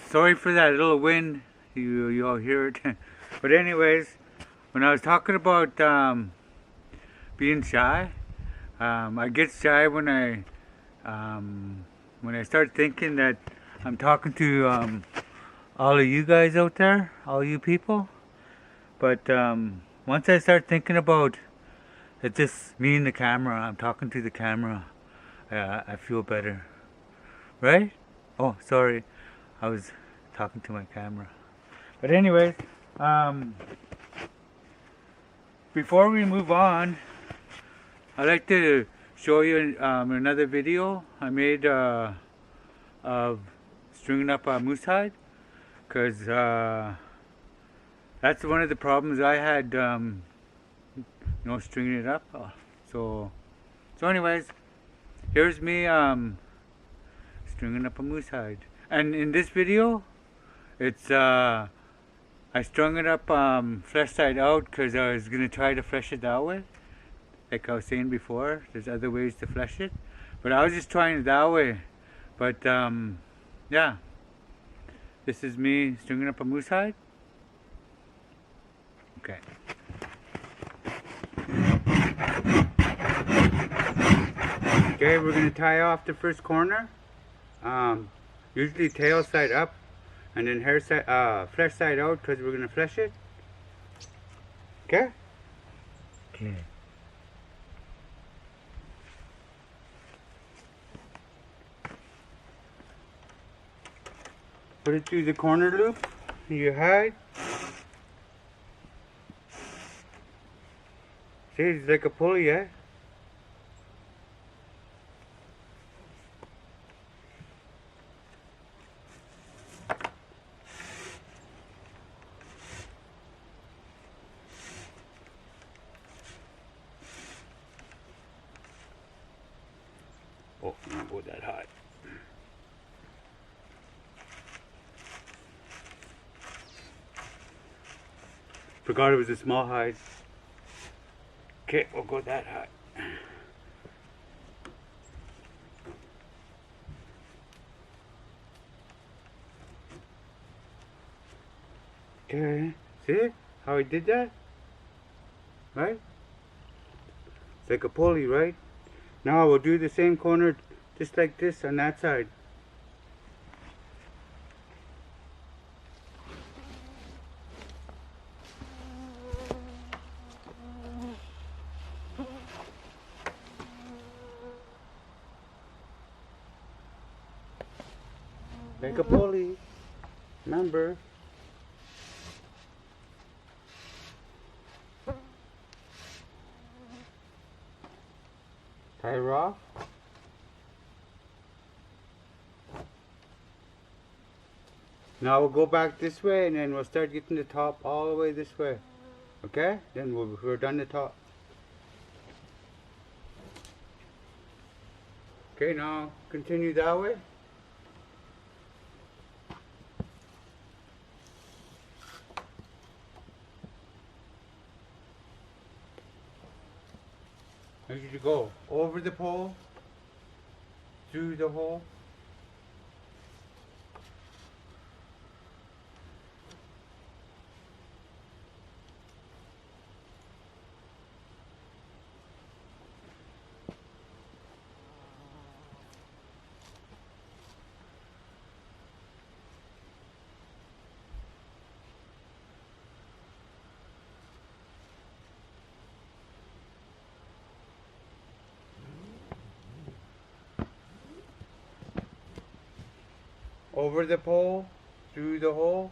Sorry for that little wind. You all hear it. But anyways, when I was talking about being shy, I get shy when I start thinking that I'm talking to all of you guys out there, all you people. But once I start thinking about it's just me and the camera, I'm talking to the camera, I feel better. Right? Oh, sorry. I was talking to my camera. But anyways, before we move on, I'd like to show you another video I made of stringing up a moose hide, because that's one of the problems I had, stringing it up. So anyways, here's me stringing up a moose hide. And in this video, it's I strung it up flesh side out because I was gonna try to flesh it that way. Like I was saying before, there's other ways to flesh it, but I was just trying it that way. But yeah, this is me stringing up a moose hide. Okay. Okay, we're gonna tie off the first corner. Usually tail side up, and then hair side, flesh side out, because we're gonna flesh it. Okay. Okay. Put it through the corner loop. You hide. See, it's like a pulley, eh? Oh, not go that high. Forgot it was a small hide. Okay, we'll go that high. Okay, see how I did that? Right? It's like a pulley, right? Now we'll do the same corner just like this on that side. Like a pulley, remember? Tie her off. Now we'll go back this way, and then we'll start getting the top all the way this way. Okay? Then we're done the top. Okay, now continue that way. How did you go? Over the pole, through the hole. Over the pole, through the hole.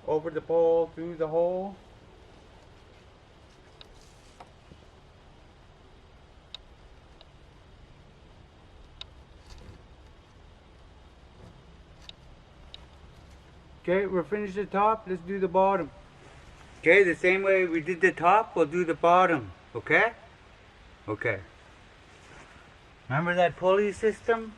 Over the pole, through the hole. Okay, we're finished the top. Let's do the bottom. Okay, the same way we did the top, we'll do the bottom. Okay? Okay. Remember that pulley system?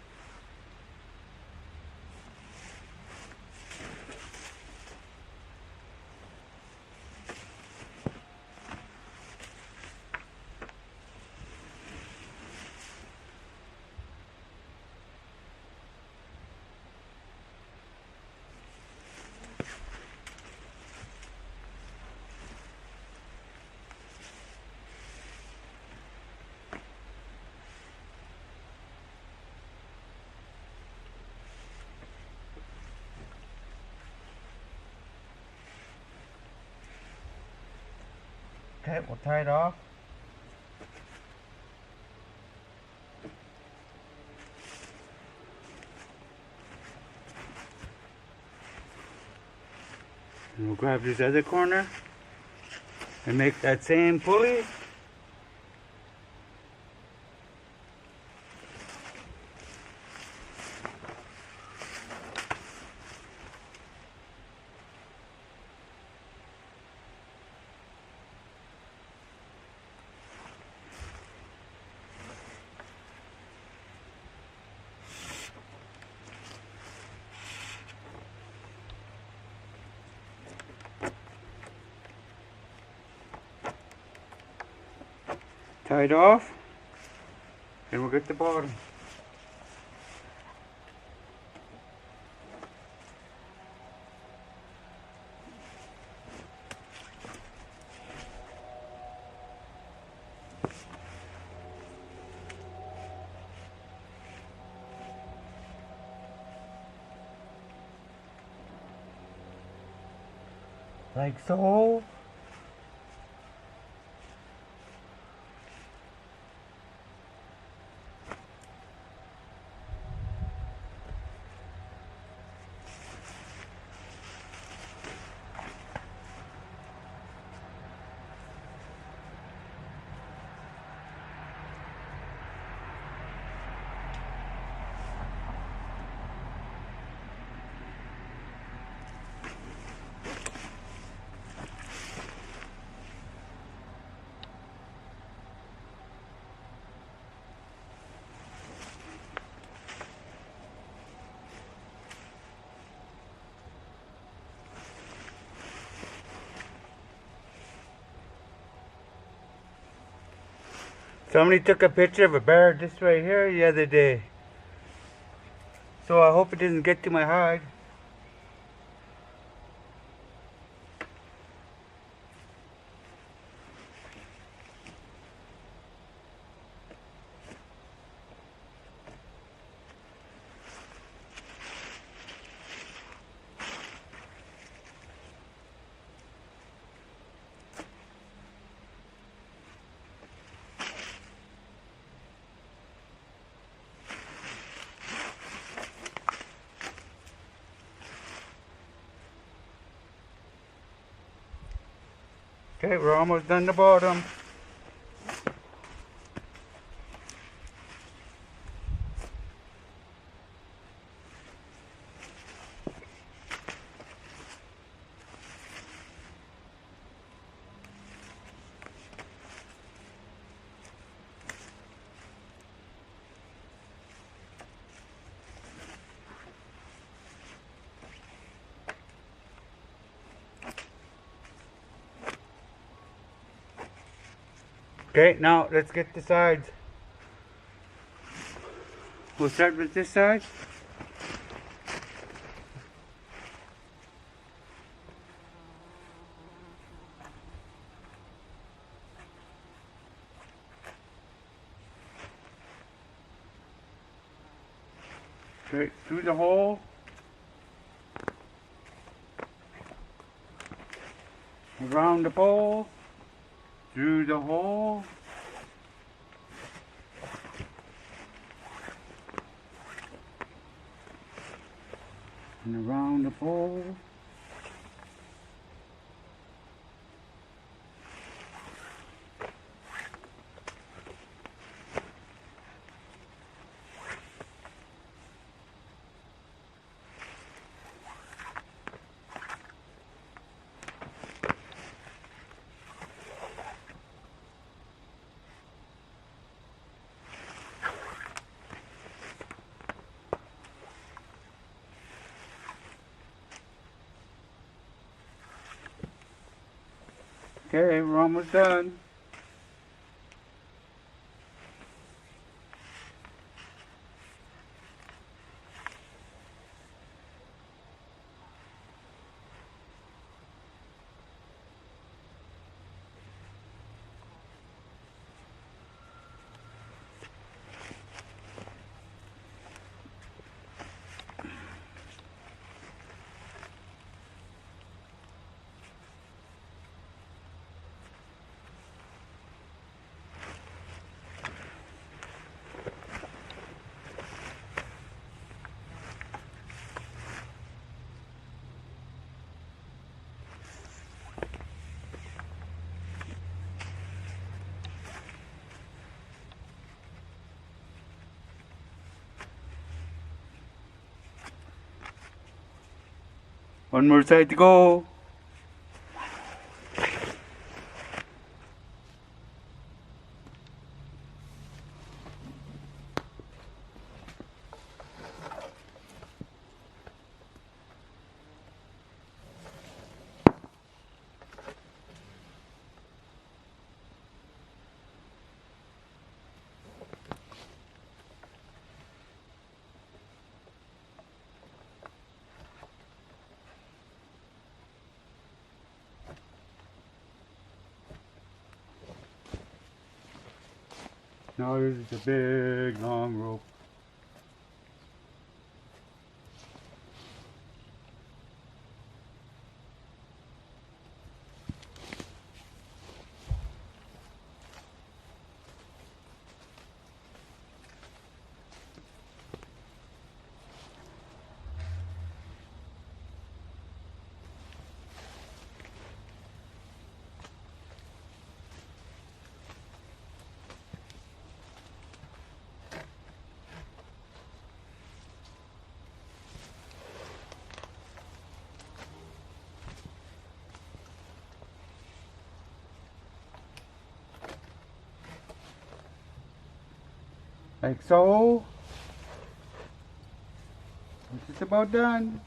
Okay, we'll tie it off. And we'll grab this other corner and make that same pulley. Tie it off, and we'll get the bottom. Like so. Somebody took a picture of a bear just right here the other day. So I hope it doesn't get to my hide. Okay, we're almost done the bottom. Okay, now let's get the sides. We'll start with this side. Okay, through the hole. Around the pole. Through the hole. And around the pole. Okay, we're almost done. One more side to go. Now this is a big long rope. Like so. It's about done.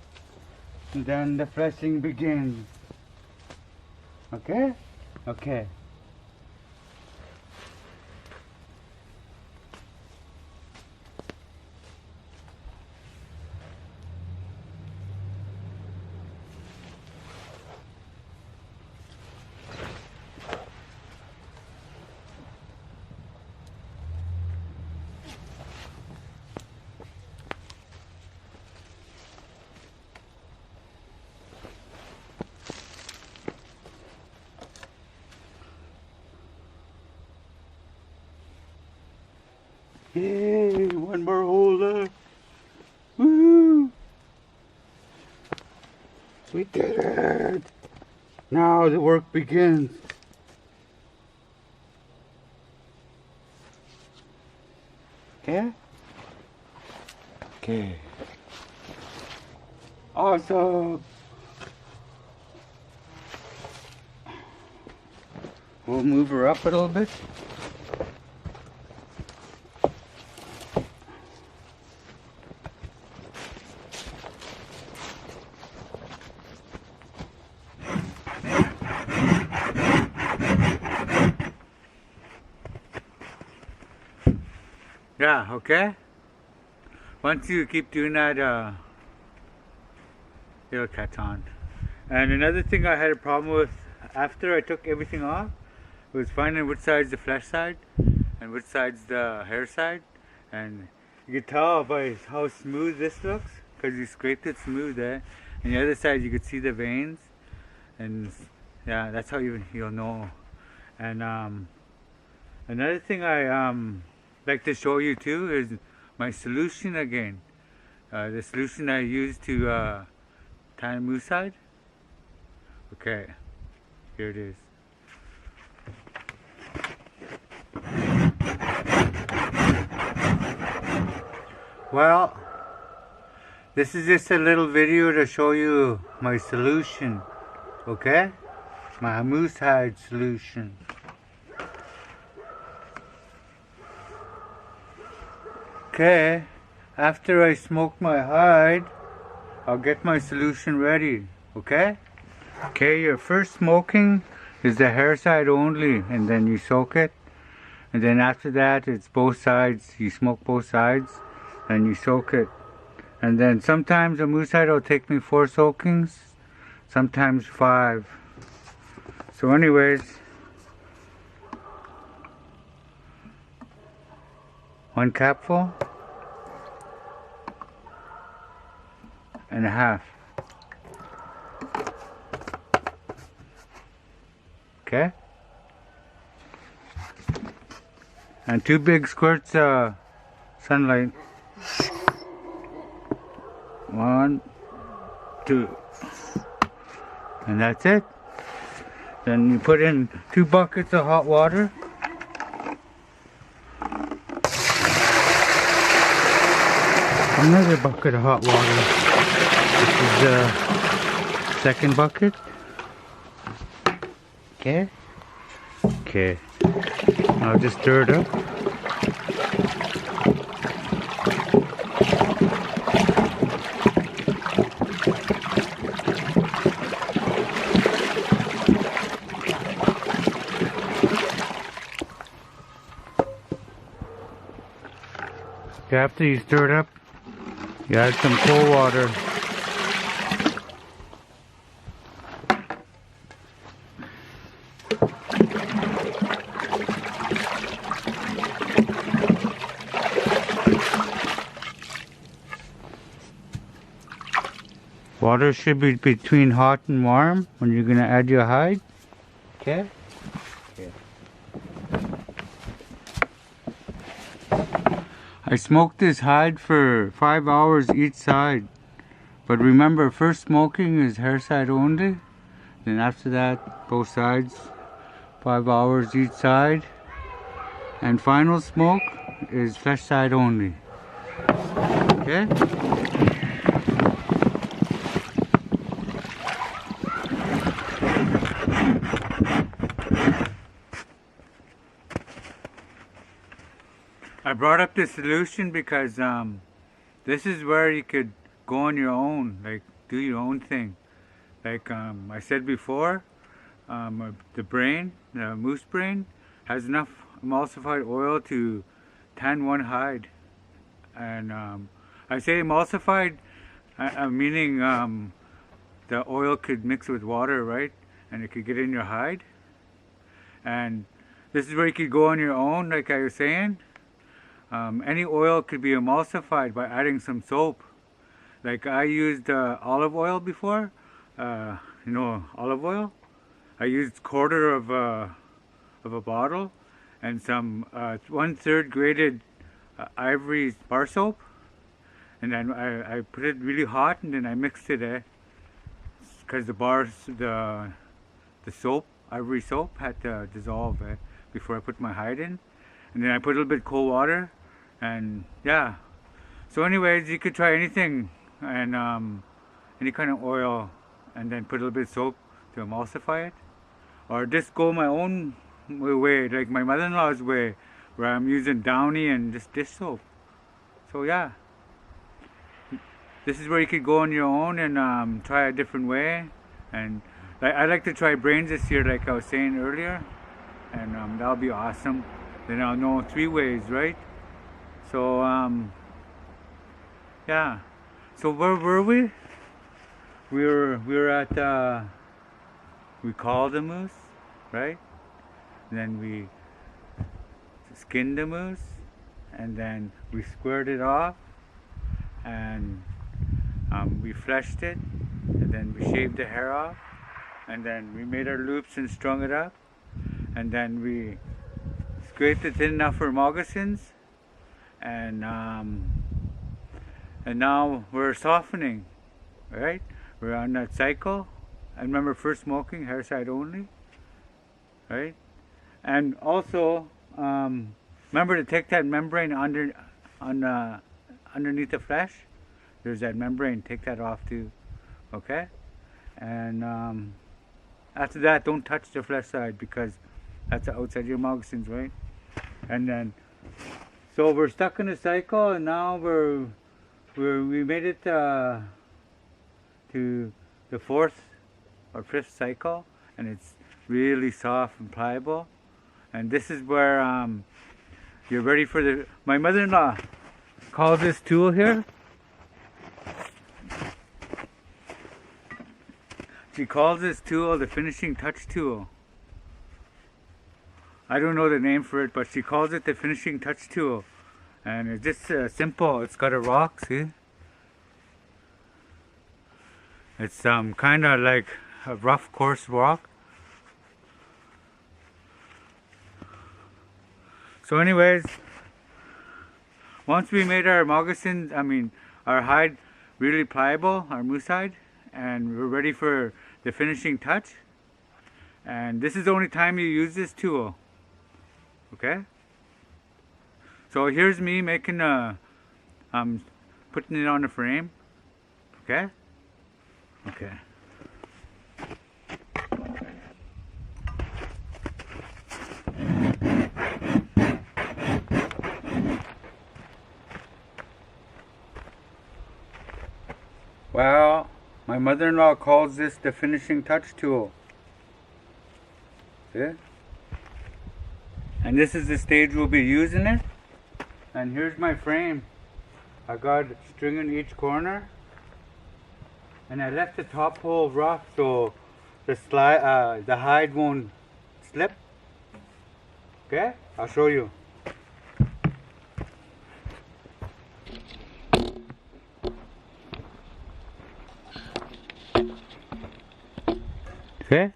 And then the fleshing begins. Okay? Okay. Yay, one more holder. Woo! We did it! Now the work begins. Okay? Okay. Awesome! We'll move her up a little bit. Yeah, okay? Once you keep doing that, it'll catch on. And another thing I had a problem with after I took everything off was finding which side's the flesh side and which side's the hair side. And you can tell by how smooth this looks because you scraped it smooth there. And the other side you could see the veins. And yeah, that's how you'll know. And another thing I like to show you too is my solution again. The solution I used to tan moose hide. Okay, here it is. Well, this is just a little video to show you my solution, okay? My moose hide solution. Okay, after I smoke my hide, I'll get my solution ready, okay? Okay, your first smoking is the hair side only, and then you soak it. And then after that, it's both sides. You smoke both sides, and you soak it. And then sometimes a moose hide will take me 4 soakings, sometimes 5. So anyways, 1 capful and a half. Okay? And 2 big squirts sunlight. 1, 2. And that's it. Then you put in 2 buckets of hot water. Another bucket of hot water. This is the second bucket. Okay. Okay. I'll just stir it up. After you stir it up, you add some cold water. Water should be between hot and warm when you're going to add your hide. Okay? Okay. I smoked this hide for 5 hours each side. But remember, first smoking is hair side only. Then after that, both sides, 5 hours each side. And final smoke is flesh side only. Okay? I brought up this solution because this is where you could go on your own, like do your own thing. Like I said before, the moose brain, has enough emulsified oil to tan 1 hide. And I say emulsified, meaning the oil could mix with water, right? And it could get in your hide. And this is where you could go on your own, like I was saying. Any oil could be emulsified by adding some soap. Like I used olive oil before. You know, olive oil. I used 1/4 of a bottle and some 1/3 grated ivory bar soap, and then I put it really hot, and then I mixed it because the soap, ivory soap, had to dissolve before I put my hide in, and then I put a little bit cold water. And yeah, so anyways, you could try anything, and any kind of oil, and then put a little bit of soap to emulsify it, or just go my own way, like my mother-in-law's way, where I'm using Downy and just dish soap. So yeah, this is where you could go on your own and try a different way. And I like to try brains this year, like I was saying earlier, and that'll be awesome. Then I'll know 3 ways, right? So yeah. So where were we? We were at we called the moose, right? And then we skinned the moose, and then we squared it off, and we fleshed it, and then we shaved the hair off, and then we made our loops and strung it up, and then we scraped it thin enough for moccasins. And now we're softening, right? We're on that cycle. I remember first smoking, hair side only, right? And also, remember to take that membrane underneath the flesh. There's that membrane. Take that off too, okay? And after that, don't touch the flesh side because that's outside your moccasins, right? And then. So we're stuck in a cycle, and now we made it to the 4th or 5th cycle, and it's really soft and pliable. And this is where you're ready for the... My mother-in-law calls this tool here. She calls this tool the finishing touch tool. I don't know the name for it, but she calls it the finishing touch tool. And it's just simple. It's got a rock, see? It's kind of like a rough, coarse rock. So anyways, once we made our moccasins, our hide really pliable, our moose hide, and we're ready for the finishing touch. And this is the only time you use this tool. Okay? So here's me making putting it on the frame. Okay? Okay. Well, my mother-in-law calls this the finishing touch tool. See? And this is the stage we'll be using it. And here's my frame. I got string in each corner. And I left the top hole rough so the hide won't slip. Okay? I'll show you. Okay?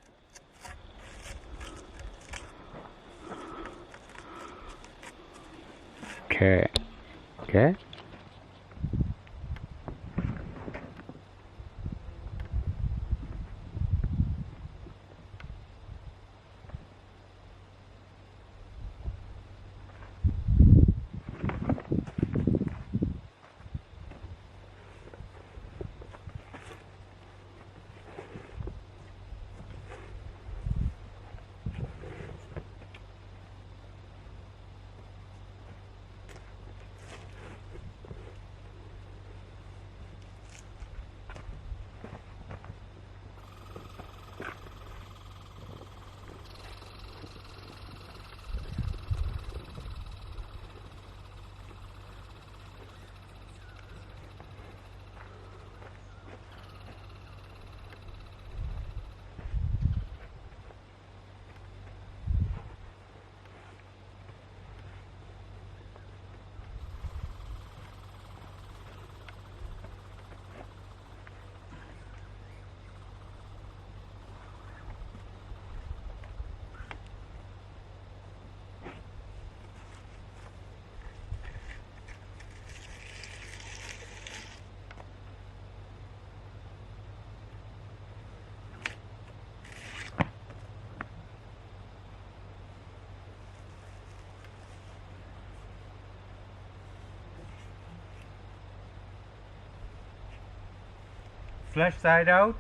Okay. Okay? Flesh side out.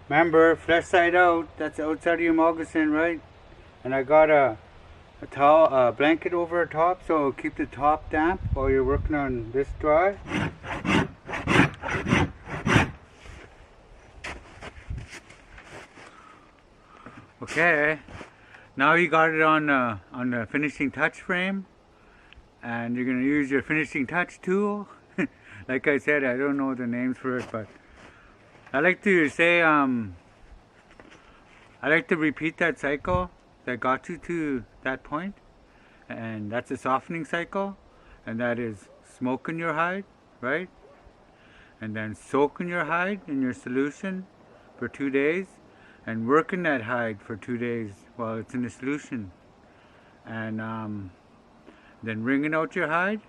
Remember, flesh side out, that's the outside of your moccasin, right? And I got a towel, a blanket over top, so it'll keep the top damp while you're working on this dry. Okay, now you got it on the finishing touch frame, and you're gonna use your finishing touch tool. Like I said, I don't know the names for it, but I like to say, I like to repeat that cycle that got you to that point, and that's a softening cycle, and that is smoking your hide, right? And then soaking your hide in your solution for 2 days, and working that hide for 2 days while it's in the solution. and then wringing out your hide,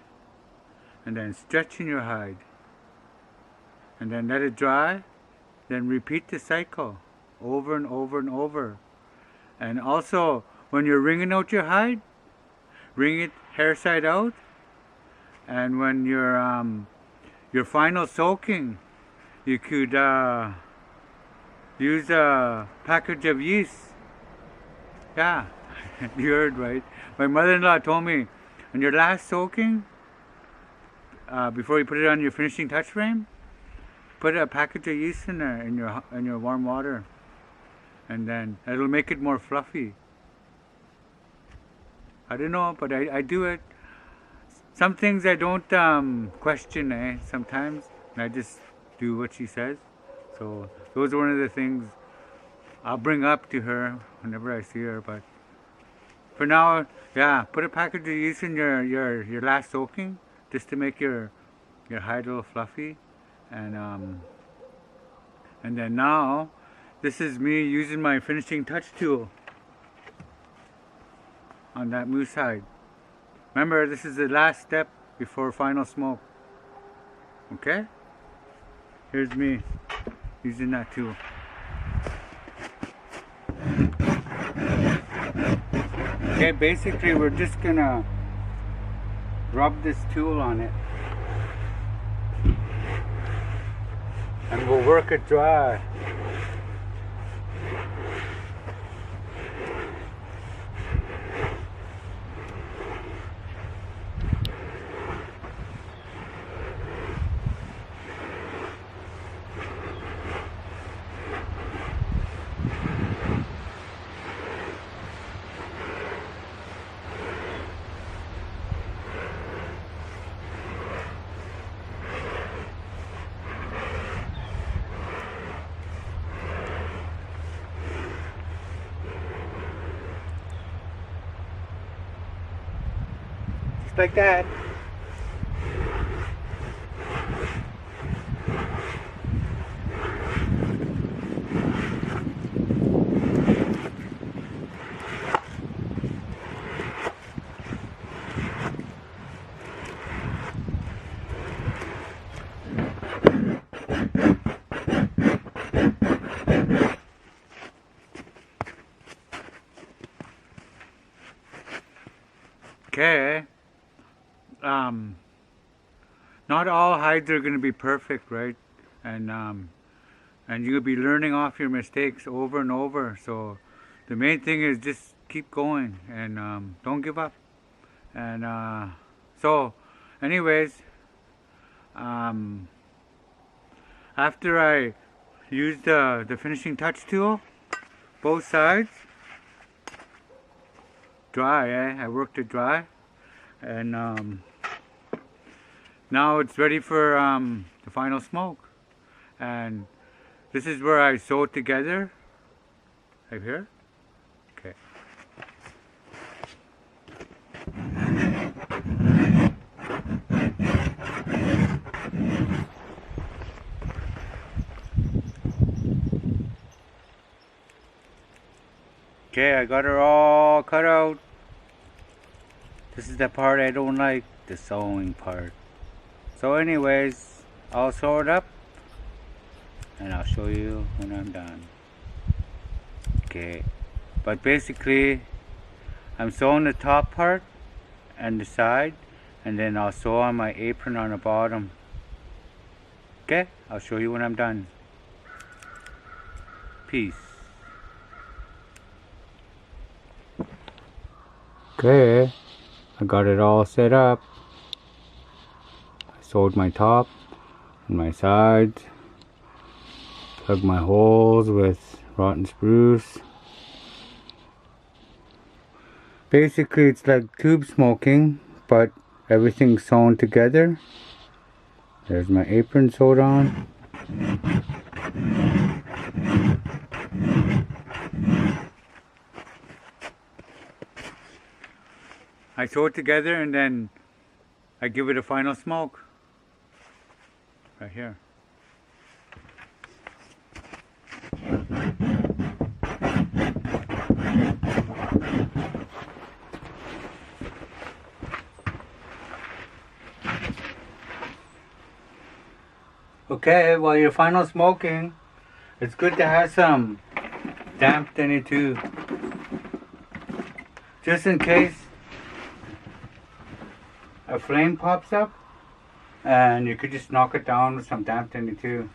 and then stretching your hide, and then let it dry, then repeat the cycle over and over and over. And also, when you're wringing out your hide, wring it hair side out, and when your final soaking, you could use a package of yeast. Yeah, you heard right. My mother-in-law told me, on your last soaking, before you put it on your finishing touch frame, put a package of yeast in there in your warm water, and then it'll make it more fluffy. I don't know, but I do it. Some things I don't question, sometimes, and I just do what she says. So those are one of the things I'll bring up to her whenever I see her. But for now, yeah, put a package of yeast in your last soaking, just to make your hide a little fluffy, and then now, this is me using my finishing touch tool on that moose hide. Remember, this is the last step before final smoke. Okay? Here's me using that tool. Okay, basically we're just gonna rub this tool on it, and we'll work it dry. Just like that. Okay. Not all hides are going to be perfect, right? And you'll be learning off your mistakes over and over. So the main thing is just keep going and don't give up. And so, anyways, after I used the finishing touch tool, both sides, dry, I worked it dry, and now it's ready for the final smoke. And this is where I sew it together, right here. Okay. Okay, I got her all cut out. This is the part I don't like, the sewing part. So anyways, I'll sew it up and I'll show you when I'm done. Okay, but basically I'm sewing the top part and the side, and then I'll sew on my apron on the bottom. Okay, I'll show you when I'm done. Peace. Okay, I got it all set up. I sewed my top and my sides, dug my holes with rotten spruce. Basically it's like tube smoking, but everything's sewn together. There's my apron sewed on. I sew it together and then I give it a final smoke. Right here. Okay, while you're final smoking, it's good to have some damp in it too. Just in case a flame pops up, and you could just knock it down with some damp in it too.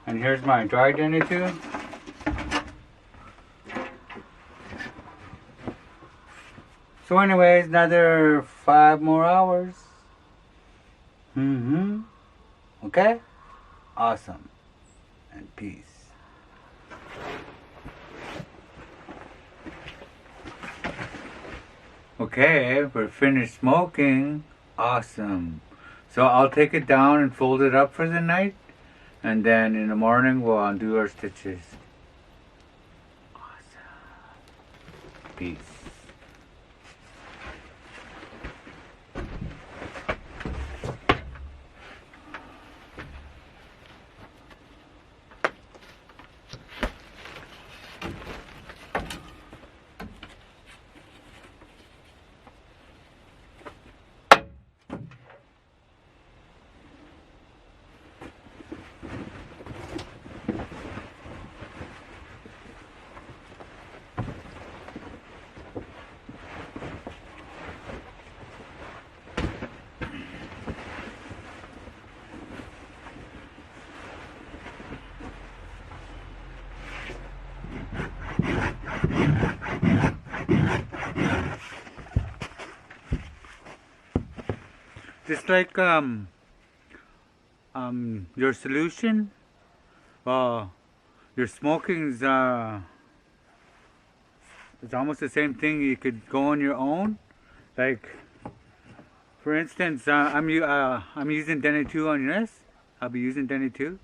And here's my dried in it too. So anyways, another 5 more hours. Okay? Awesome. And peace. Okay, we're finished smoking. Awesome. So I'll take it down and fold it up for the night. And then in the morning we'll undo our stitches. Awesome. Peace. Just like your solution, your smoking's it's almost the same thing. You could go on your own. Like for instance, I'm using Denny 2 on this. I'll be using Denny 2.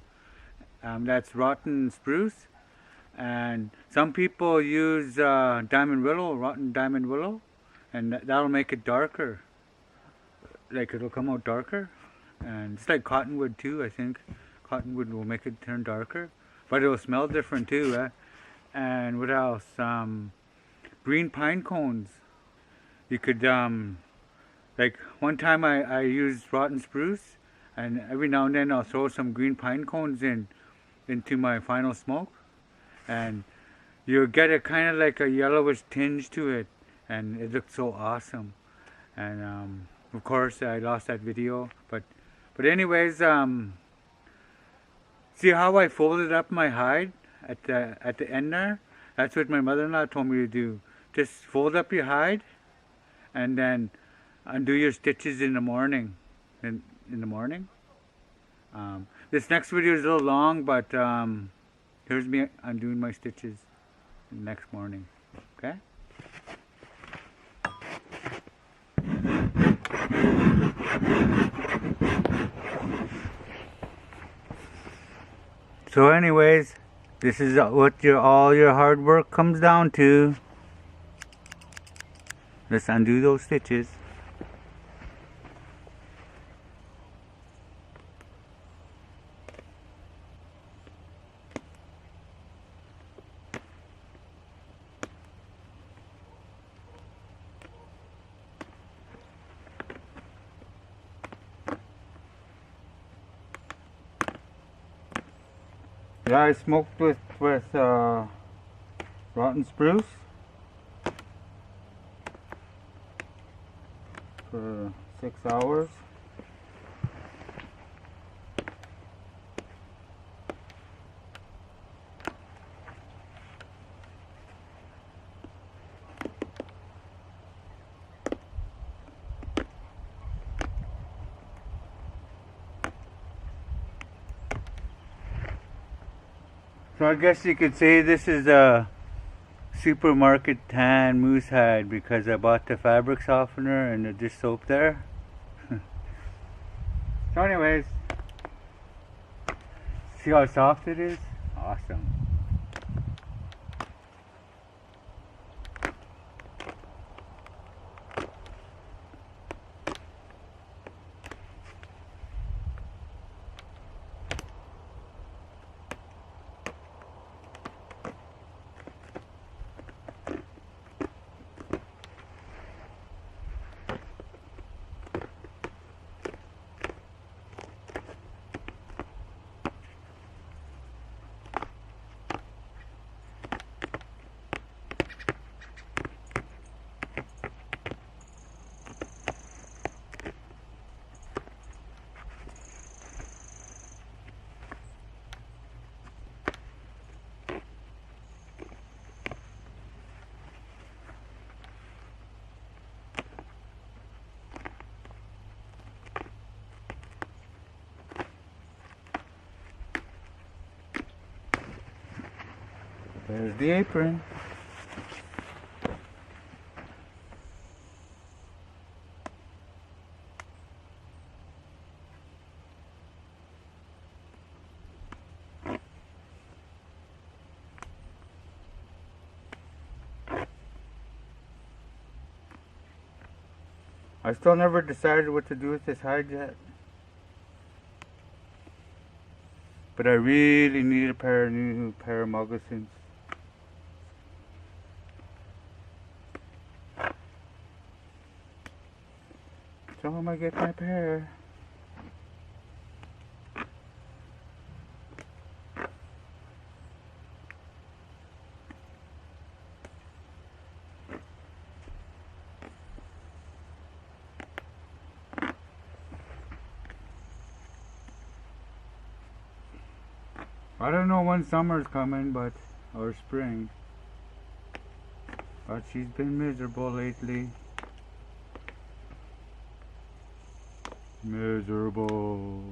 That's rotten spruce, and some people use diamond willow, rotten diamond willow, and that'll make it darker. Like it'll come out darker, and it's like cottonwood too. I think cottonwood will make it turn darker, but it'll smell different too. And what else? Green pine cones. You could like one time I used rotten spruce, and every now and then I'll throw some green pine cones into my final smoke, and you'll get a kind of like a yellowish tinge to it, and it looks so awesome. And of course, I lost that video, but anyways, see how I folded up my hide at the end there? That's what my mother-in-law told me to do. Just fold up your hide, and then undo your stitches in the morning. In the morning. This next video is a little long, but here's me undoing my stitches the next morning. Okay. So anyways, this is what all your hard work comes down to. Let's undo those stitches. Yeah, I smoked with rotten spruce for 6 hours. So I guess you could say this is a supermarket tan moose hide because I bought the fabric softener and the dish soap there. So anyways, see how soft it is? Awesome. There's the apron. I still never decided what to do with this hide yet. But I really need a new pair of moccasins. So I'm gonna get my pair. I don't know when summer's coming, or spring. But she's been miserable lately. Miserable.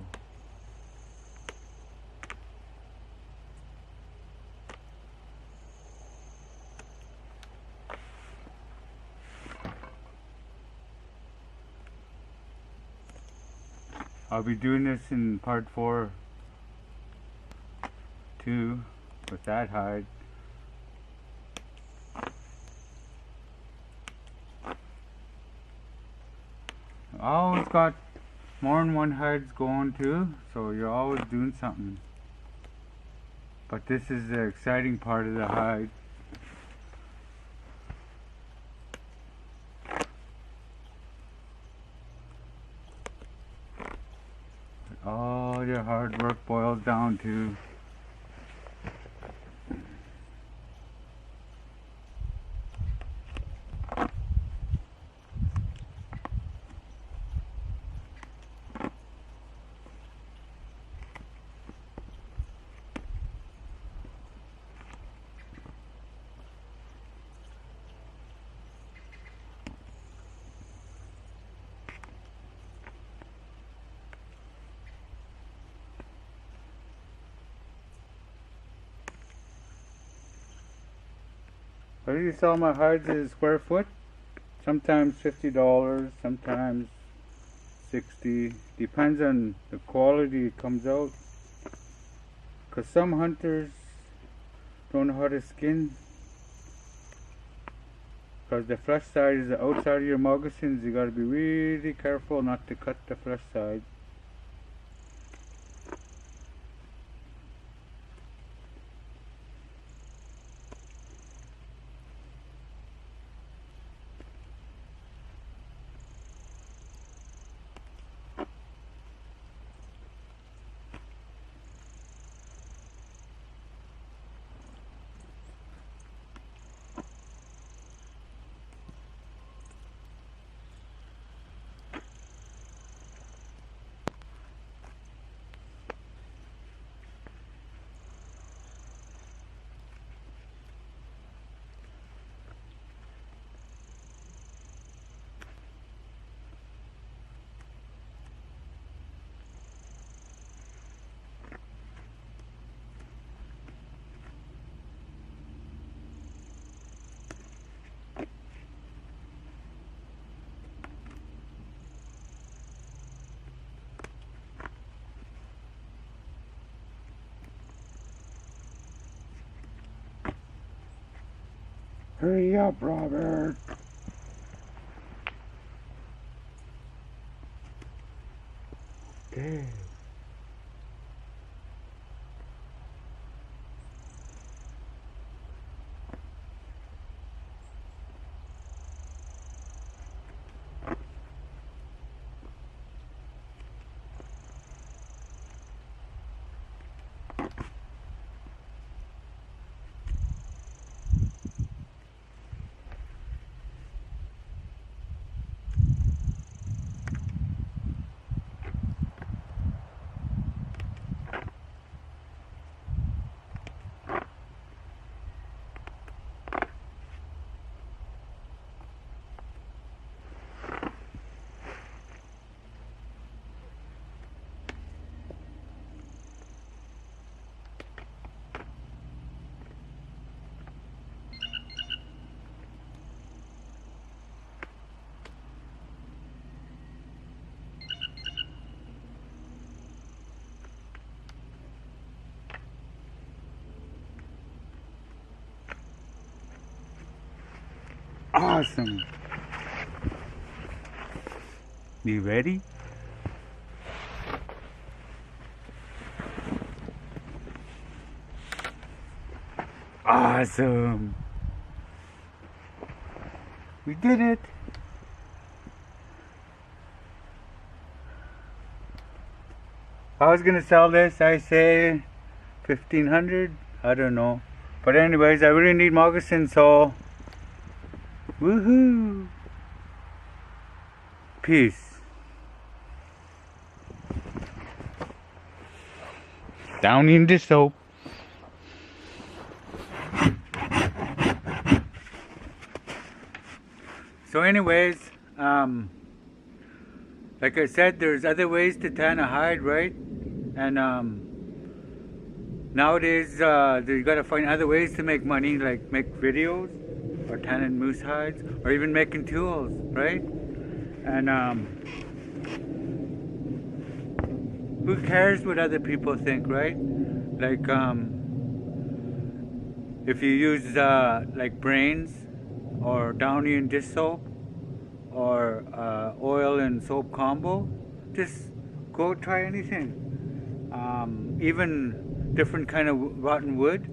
I'll be doing this in part 4 too, with that hide. I always got more than one hides going too, so you're always doing something. But this is the exciting part of the hide. All your hard work boils down to I usually sell my hides at a square foot, sometimes $50, sometimes $60. Depends on the quality it comes out. Cause some hunters don't know how to skin. Cause the flesh side is the outside of your moccasins. You gotta be really careful not to cut the flesh side. Hurry up, Robert. Okay. Awesome. You ready? Awesome. We did it. I was gonna sell this, I say 1500, I don't know. But anyways, I really need moccasins, so woohoo! Peace. Down in the soap. So anyways, like I said, there's other ways to tan a hide, right? And nowadays, you gotta find other ways to make money, like make videos, or tanning moose hides, or even making tools, right? And who cares what other people think, right? Like if you use like brains, or Downy and dish soap, or oil and soap combo, just go try anything. Even different kind of rotten wood,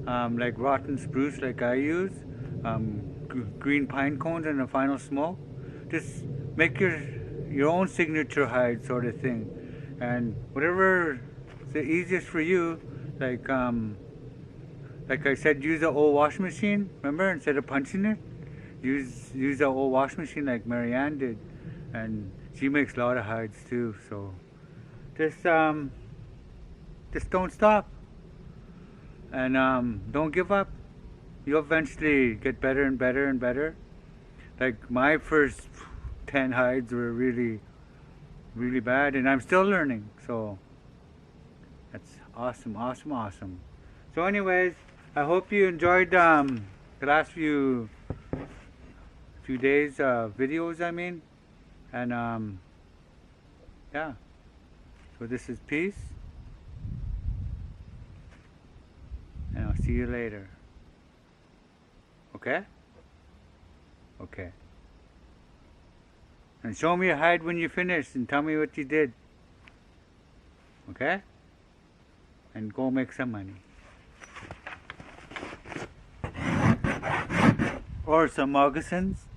like rotten spruce, like I use, green pine cones and a final smoke. Just make your own signature hide, sort of thing, and whatever is the easiest for you. Like I said, use the old wash machine. Remember, instead of punching it, use the old wash machine like Marianne did, and she makes a lot of hides too. So just don't stop, and don't give up. You'll eventually get better and better and better. Like my first 10 hides were really bad, and I'm still learning. So that's awesome, awesome, awesome. So anyways, I hope you enjoyed the last few days videos, I mean, and yeah. So this is peace, and I'll see you later. Okay? Okay. And show me a hide when you finish, and tell me what you did. Okay? And go make some money. Or some moccasins.